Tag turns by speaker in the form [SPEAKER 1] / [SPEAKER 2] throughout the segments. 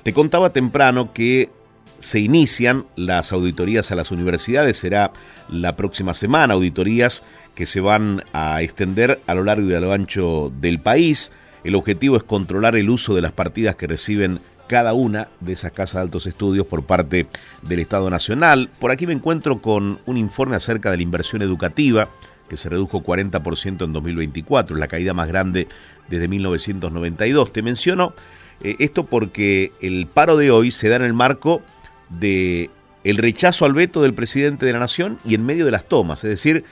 [SPEAKER 1] Te contaba temprano que se inician las auditorías a las universidades, será la próxima semana, auditorías que se van a extender a lo largo y a lo ancho del país. El objetivo es controlar el uso de las partidas que reciben cada una de esas casas de altos estudios por parte del Estado Nacional. Por aquí me encuentro con un informe acerca de la inversión educativa, que se redujo 40% en 2024, la caída más grande desde 1992. Te menciono esto porque el paro de hoy se da en el marco de el rechazo al veto del presidente de la Nación y en medio de las tomas, es decir,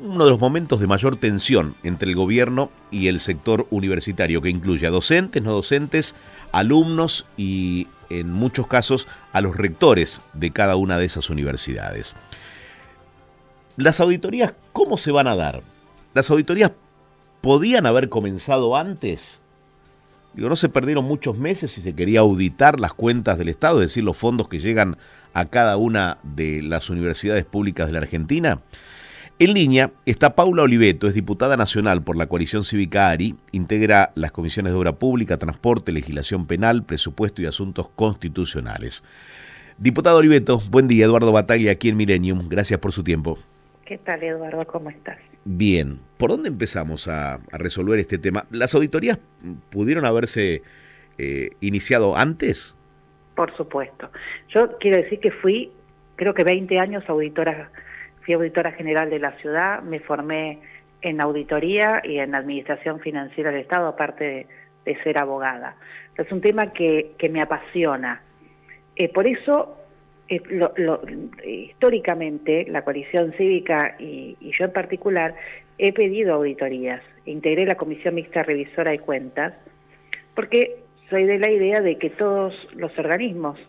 [SPEAKER 1] uno de los momentos de mayor tensión entre el gobierno y el sector universitario, que incluye a docentes, no docentes, alumnos y, en muchos casos, a los rectores de cada una de esas universidades. Las auditorías, ¿cómo se van a dar? ¿Las auditorías podían haber comenzado antes? Digo, no se perdieron muchos meses si se quería auditar las cuentas del Estado, es decir, los fondos que llegan a cada una de las universidades públicas de la Argentina. En línea está Paula Oliveto, es diputada nacional por la coalición cívica ARI, integra las comisiones de Obra Pública, Transporte, Legislación Penal, Presupuesto y Asuntos Constitucionales. Diputada Oliveto, buen día. Eduardo Bataglia aquí en Millennium. Gracias por su tiempo.
[SPEAKER 2] ¿Qué tal, Eduardo? ¿Cómo estás?
[SPEAKER 1] Bien. ¿Por dónde empezamos a resolver este tema? ¿Las auditorías pudieron haberse iniciado antes?
[SPEAKER 2] Por supuesto. Yo quiero decir que fui, creo que 20 años fui auditora general de la ciudad, me formé en auditoría y en administración financiera del Estado, aparte de ser abogada. Es un tema que me apasiona. Por eso, históricamente, la coalición cívica y yo en particular, he pedido auditorías. Integré la Comisión Mixta Revisora de Cuentas, porque soy de la idea de que todos los organismos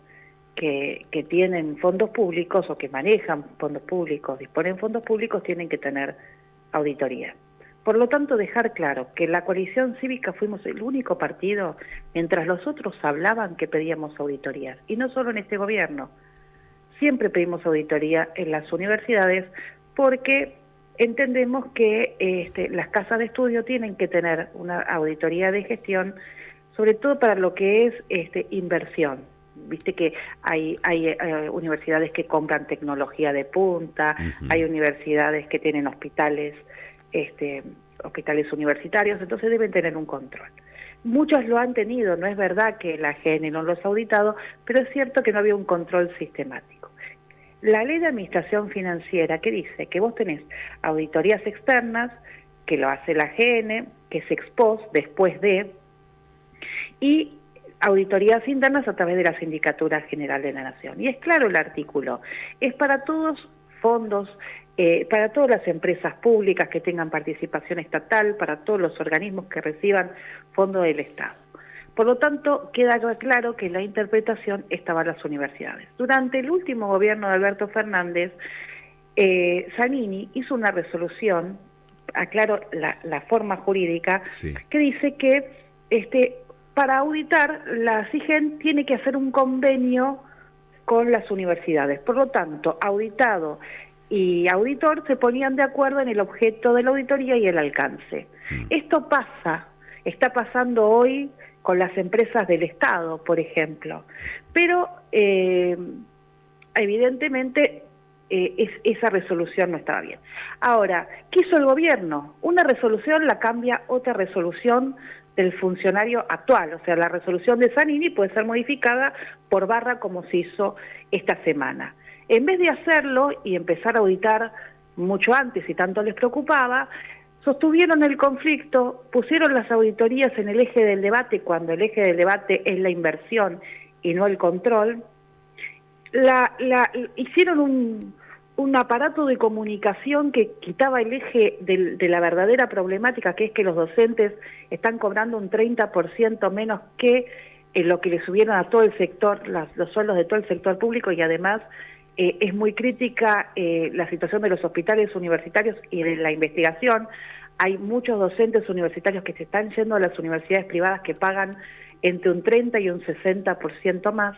[SPEAKER 2] que tienen fondos públicos o que manejan fondos públicos, disponen fondos públicos, tienen que tener auditoría. Por lo tanto, dejar claro que la coalición cívica fuimos el único partido, mientras los otros hablaban, que pedíamos auditorías. Y no solo en este gobierno, siempre pedimos auditoría en las universidades porque entendemos que las casas de estudio tienen que tener una auditoría de gestión, sobre todo para lo que es inversión. Viste que hay universidades que compran tecnología de punta, hay universidades que tienen hospitales universitarios, entonces deben tener un control. Muchos lo han tenido, no es verdad que la AGN no los ha auditado, pero es cierto que no había un control sistemático. La ley de administración financiera, que dice que vos tenés auditorías externas, que lo hace la AGN, que es ex post, después de, y auditorías internas a través de la Sindicatura General de la Nación. Y es claro el artículo, es para todos fondos, para todas las empresas públicas que tengan participación estatal, para todos los organismos que reciban fondos del Estado. Por lo tanto, queda claro que la interpretación estaba en las universidades. Durante el último gobierno de Alberto Fernández, Zanini hizo una resolución, aclaro la forma jurídica, sí, que dice que para auditar, la CIGEN tiene que hacer un convenio con las universidades. Por lo tanto, auditado y auditor se ponían de acuerdo en el objeto de la auditoría y el alcance. Esto está pasando hoy con las empresas del Estado, por ejemplo. Pero, evidentemente, esa resolución no estaba bien. Ahora, ¿qué hizo el gobierno? Una resolución la cambia otra resolución del funcionario actual, o sea, la resolución de Zanini puede ser modificada por barra como se hizo esta semana. En vez de hacerlo y empezar a auditar mucho antes y tanto les preocupaba, sostuvieron el conflicto, pusieron las auditorías en el eje del debate, cuando el eje del debate es la inversión y no el control. Hicieron un aparato de comunicación que quitaba el eje de la verdadera problemática, que es que los docentes están cobrando un 30% menos que lo que le subieron a todo el sector, los sueldos de todo el sector público, y además es muy crítica la situación de los hospitales universitarios y de la investigación. Hay muchos docentes universitarios que se están yendo a las universidades privadas que pagan entre un 30 y un 60% más.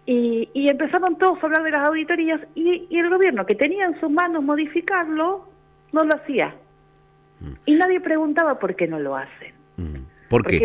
[SPEAKER 2] Y empezaron todos a hablar de las auditorías y el gobierno, que tenía en sus manos modificarlo, no lo hacía. Y nadie preguntaba por qué no lo hacen.
[SPEAKER 1] ¿Por qué?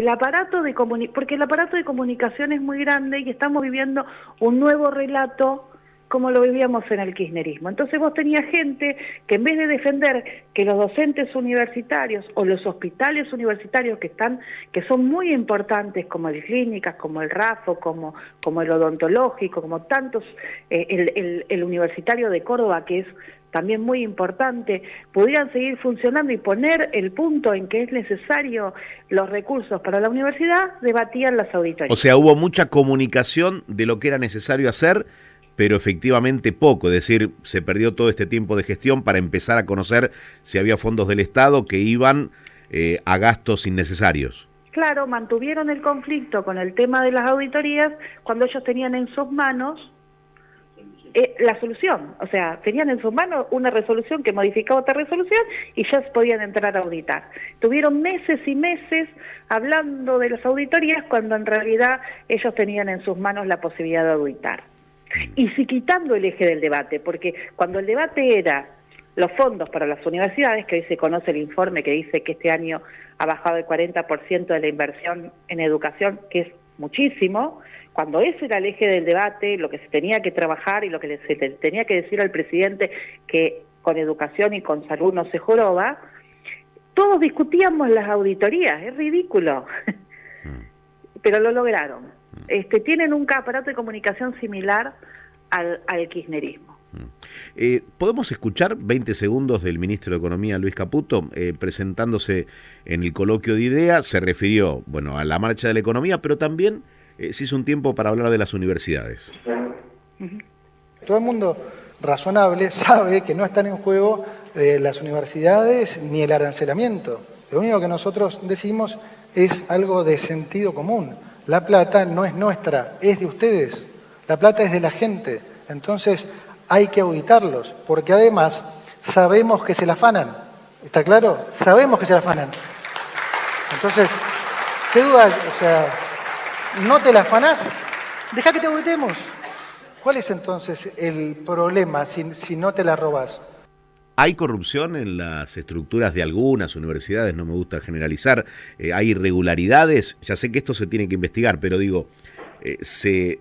[SPEAKER 2] Porque el aparato de comunicación es muy grande y estamos viviendo un nuevo relato como lo vivíamos en el kirchnerismo. Entonces vos tenías gente que en vez de defender que los docentes universitarios o los hospitales universitarios que son muy importantes, como el Clínicas, como el RAFO, como el odontológico, como tantos, el universitario de Córdoba, que es también muy importante, pudieran seguir funcionando y poner el punto en que es necesario los recursos para la universidad, debatían las auditorías.
[SPEAKER 1] O sea, hubo mucha comunicación de lo que era necesario hacer, pero efectivamente poco, es decir, se perdió todo este tiempo de gestión para empezar a conocer si había fondos del Estado que iban a gastos innecesarios.
[SPEAKER 2] Claro, mantuvieron el conflicto con el tema de las auditorías cuando ellos tenían en sus manos la solución, o sea, tenían en sus manos una resolución que modificaba otra resolución y ya podían entrar a auditar. Tuvieron meses y meses hablando de las auditorías cuando en realidad ellos tenían en sus manos la posibilidad de auditar. Y si quitando el eje del debate, porque cuando el debate era los fondos para las universidades, que hoy se conoce el informe que dice que este año ha bajado el 40% de la inversión en educación, que es muchísimo, cuando ese era el eje del debate, lo que se tenía que trabajar y lo que se tenía que decir al presidente, que con educación y con salud no se joroba, todos discutíamos las auditorías, es ridículo, pero lo lograron. Tienen un aparato de comunicación similar al kirchnerismo.
[SPEAKER 1] ¿Podemos escuchar 20 segundos del ministro de Economía, Luis Caputo, presentándose en el coloquio de IDEA? Se refirió, bueno, a la marcha de la economía, pero también se hizo un tiempo para hablar de las universidades.
[SPEAKER 3] Todo el mundo razonable sabe que no están en juego las universidades ni el arancelamiento. Lo único que nosotros decimos es algo de sentido común. La plata no es nuestra, es de ustedes. La plata es de la gente. Entonces hay que auditarlos, porque además sabemos que se la afanan. ¿Está claro? Sabemos que se la afanan. Entonces, ¿qué duda? O sea, ¿no te la afanás? Deja que te auditemos. ¿Cuál es entonces el problema si no te la robás?
[SPEAKER 1] ¿Hay corrupción en las estructuras de algunas universidades? No me gusta generalizar. ¿Hay irregularidades? Ya sé que esto se tiene que investigar, pero digo, ¿se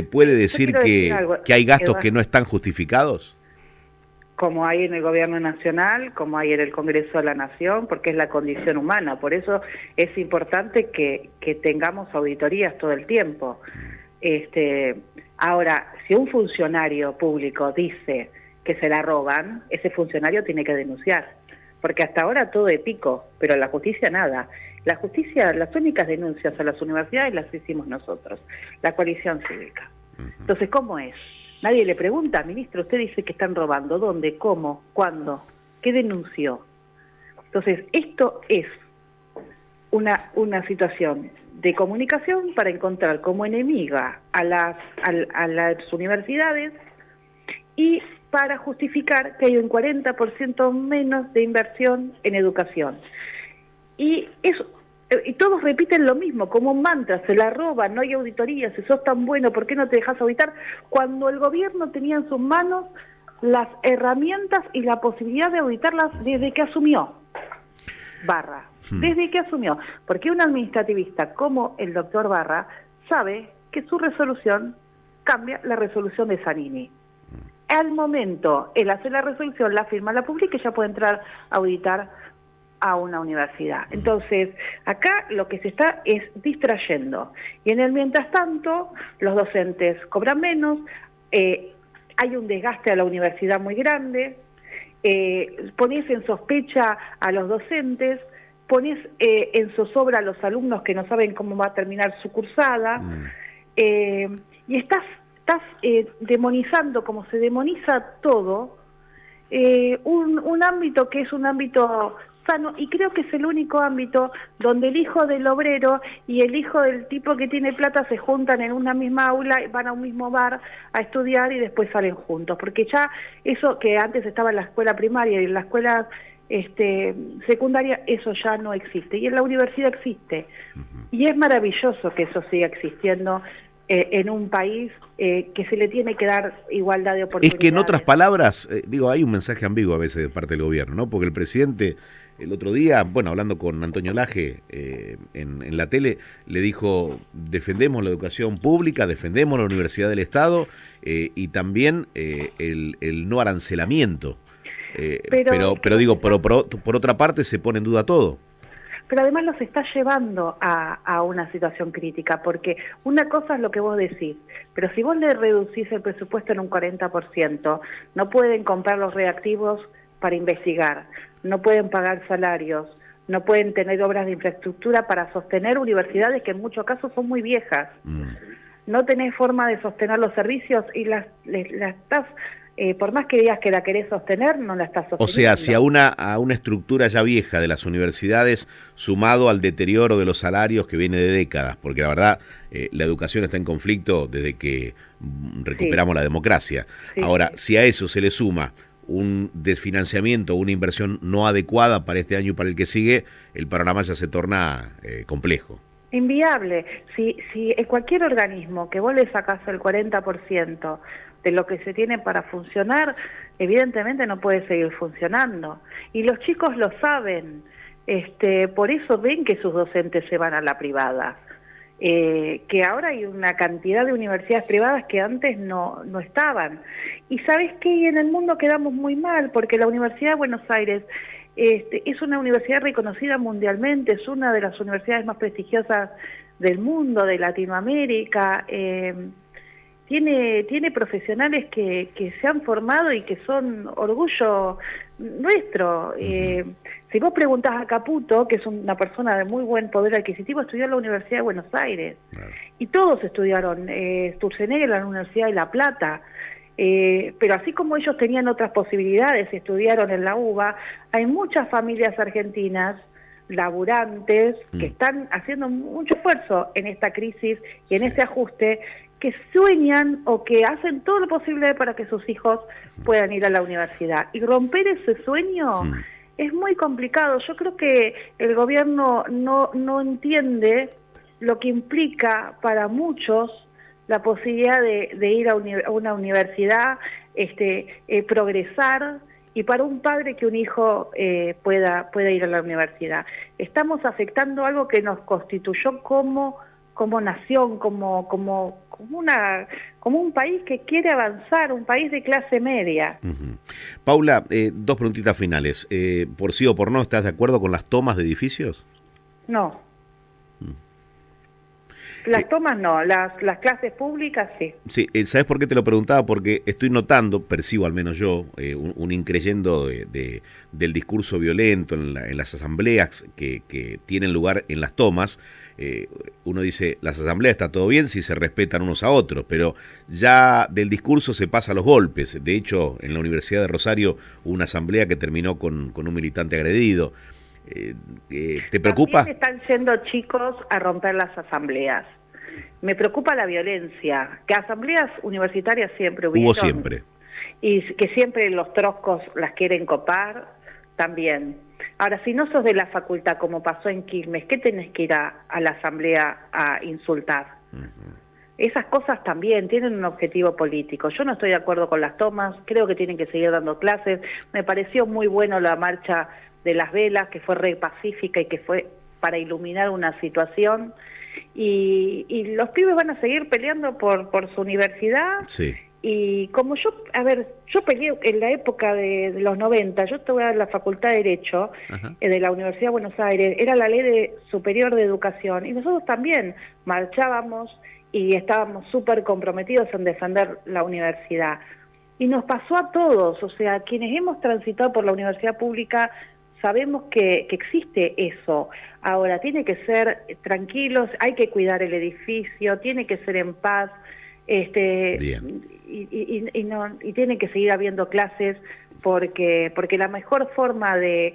[SPEAKER 1] puede decir que hay gastos que no están justificados?
[SPEAKER 2] Como hay en el Gobierno Nacional, como hay en el Congreso de la Nación, porque es la condición humana. Por eso es importante que tengamos auditorías todo el tiempo. Ahora, si un funcionario público dice que se la roban, ese funcionario tiene que denunciar, porque hasta ahora todo de pico, pero la justicia nada. La justicia, las únicas denuncias a las universidades las hicimos nosotros, la coalición cívica. Entonces, ¿cómo es? Nadie le pregunta, ministro, usted dice que están robando, ¿dónde, cómo, cuándo, qué denunció? Entonces, esto es una situación de comunicación para encontrar como enemiga a las universidades y para justificar que hay un 40% menos de inversión en educación. Y todos repiten lo mismo, como un mantra, se la roban, no hay auditoría, si sos tan bueno, ¿por qué no te dejas auditar? Cuando el gobierno tenía en sus manos las herramientas y la posibilidad de auditarlas desde que asumió. Desde que asumió. Porque un administrativista como el doctor Barra sabe que su resolución cambia la resolución de Zanini. Al momento, él hace la resolución, la firma, la publica y ya puede entrar a auditar a una universidad. Entonces, acá lo que se está es distrayendo. Y en el mientras tanto, los docentes cobran menos, hay un desgaste a la universidad muy grande, ponés en sospecha a los docentes, ponés en zozobra a los alumnos que no saben cómo va a terminar su cursada, y estás demonizando, como se demoniza todo, un ámbito que es un ámbito sano, y creo que es el único ámbito donde el hijo del obrero y el hijo del tipo que tiene plata se juntan en una misma aula, van a un mismo bar a estudiar y después salen juntos, porque ya eso que antes estaba en la escuela primaria y en la escuela secundaria, eso ya no existe, y en la universidad existe, y es maravilloso que eso siga existiendo en un país que se le tiene que dar igualdad de oportunidades.
[SPEAKER 1] Es que en otras palabras, hay un mensaje ambiguo a veces de parte del gobierno, ¿no? Porque el presidente el otro día, bueno, hablando con Antonio Laje en la tele, le dijo: defendemos la educación pública, defendemos la Universidad del Estado y también el no arancelamiento. Pero digo, por otra parte se pone en duda todo.
[SPEAKER 2] Pero además los está llevando a una situación crítica, porque una cosa es lo que vos decís, pero si vos le reducís el presupuesto en un 40%, no pueden comprar los reactivos para investigar, no pueden pagar salarios, no pueden tener obras de infraestructura para sostener universidades que en muchos casos son muy viejas. No tenés forma de sostener los servicios y las estás... por más que digas que la querés sostener, no la estás sosteniendo.
[SPEAKER 1] O sea, si a una estructura ya vieja de las universidades, sumado al deterioro de los salarios que viene de décadas, porque la verdad, la educación está en conflicto desde que recuperamos la democracia. Sí. Ahora, si a eso se le suma un desfinanciamiento, una inversión no adecuada para este año y para el que sigue, el panorama ya se torna complejo.
[SPEAKER 2] Inviable. Si en cualquier organismo que vos le sacás el 40%, de lo que se tiene para funcionar, evidentemente no puede seguir funcionando. Y los chicos lo saben, por eso ven que sus docentes se van a la privada. Que ahora hay una cantidad de universidades privadas que antes no estaban. Y ¿sabés qué? Y en el mundo quedamos muy mal, porque la Universidad de Buenos Aires es una universidad reconocida mundialmente, es una de las universidades más prestigiosas del mundo, de Latinoamérica. Tiene profesionales que se han formado y que son orgullo nuestro. Si vos preguntás a Caputo, que es una persona de muy buen poder adquisitivo, estudió en la Universidad de Buenos Aires. Claro. Y todos estudiaron, Sturzenegger en la Universidad de La Plata. Pero así como ellos tenían otras posibilidades, estudiaron en la UBA, hay muchas familias argentinas laburantes que están haciendo mucho esfuerzo en esta crisis y en este ajuste, que sueñan o que hacen todo lo posible para que sus hijos puedan ir a la universidad. Y romper ese sueño es muy complicado. Yo creo que el gobierno no entiende lo que implica para muchos la posibilidad de ir a una universidad, progresar, y para un padre que un hijo pueda ir a la universidad. Estamos afectando algo que nos constituyó como nación, como un país que quiere avanzar, un país de clase media.
[SPEAKER 1] Paula, dos preguntitas finales. ¿Por sí o por no estás de acuerdo con las tomas de edificios?
[SPEAKER 2] No. Las tomas no, las clases públicas sí.
[SPEAKER 1] Sí, ¿sabes por qué te lo preguntaba? Porque estoy notando, percibo al menos yo, un increyendo del discurso violento en las asambleas que tienen lugar en las tomas. Uno dice, las asambleas está todo bien si se respetan unos a otros, pero ya del discurso se pasa a los golpes. De hecho, en la Universidad de Rosario hubo una asamblea que terminó con un militante agredido. ¿Te preocupa?
[SPEAKER 2] También están yendo chicos a romper las asambleas. Me preocupa la violencia, que asambleas universitarias siempre hubieron.
[SPEAKER 1] Hubo siempre.
[SPEAKER 2] Y que siempre los troscos las quieren copar, también. Ahora, si no sos de la facultad, como pasó en Quilmes, ¿qué tenés que ir a la asamblea a insultar? Esas cosas también tienen un objetivo político. Yo no estoy de acuerdo con las tomas, creo que tienen que seguir dando clases. Me pareció muy bueno la marcha de las velas, que fue re pacífica y que fue para iluminar una situación. Y los pibes van a seguir peleando por su universidad.
[SPEAKER 1] Sí.
[SPEAKER 2] Y como yo peleé en la época de los 90, yo estuve en la Facultad de Derecho de la Universidad de Buenos Aires, era la Ley Superior de Educación, y nosotros también marchábamos y estábamos súper comprometidos en defender la universidad. Y nos pasó a todos, o sea, quienes hemos transitado por la universidad pública sabemos que existe eso. Ahora, tiene que ser tranquilos, hay que cuidar el edificio, tiene que ser en paz,
[SPEAKER 1] Bien.
[SPEAKER 2] y tiene que seguir habiendo clases, porque la mejor forma de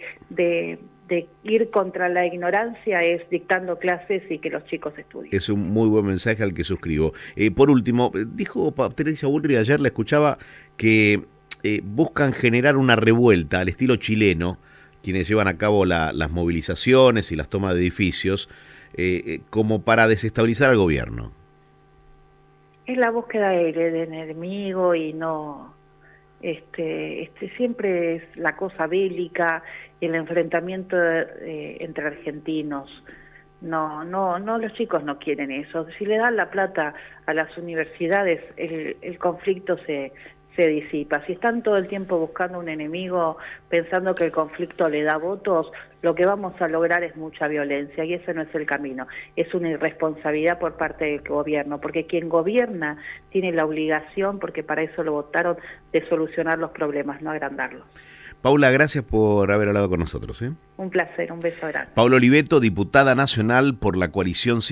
[SPEAKER 2] ir contra la ignorancia es dictando clases y que los chicos estudien.
[SPEAKER 1] Es un muy buen mensaje al que suscribo. Por último, dijo Teresa Bullrich, ayer la escuchaba, que buscan generar una revuelta al estilo chileno, quienes llevan a cabo las movilizaciones y las tomas de edificios, como para desestabilizar al gobierno.
[SPEAKER 2] Es la búsqueda del enemigo y no, siempre es la cosa bélica, el enfrentamiento entre argentinos. No, los chicos no quieren eso. Si le dan la plata a las universidades, el conflicto se disipa. Si están todo el tiempo buscando un enemigo, pensando que el conflicto le da votos, lo que vamos a lograr es mucha violencia y ese no es el camino. Es una irresponsabilidad por parte del gobierno, porque quien gobierna tiene la obligación, porque para eso lo votaron, de solucionar los problemas, no agrandarlos.
[SPEAKER 1] Paula, gracias por haber hablado con nosotros.
[SPEAKER 2] Un placer, un beso grande.
[SPEAKER 1] Paula Oliveto, diputada nacional por la Coalición Civil.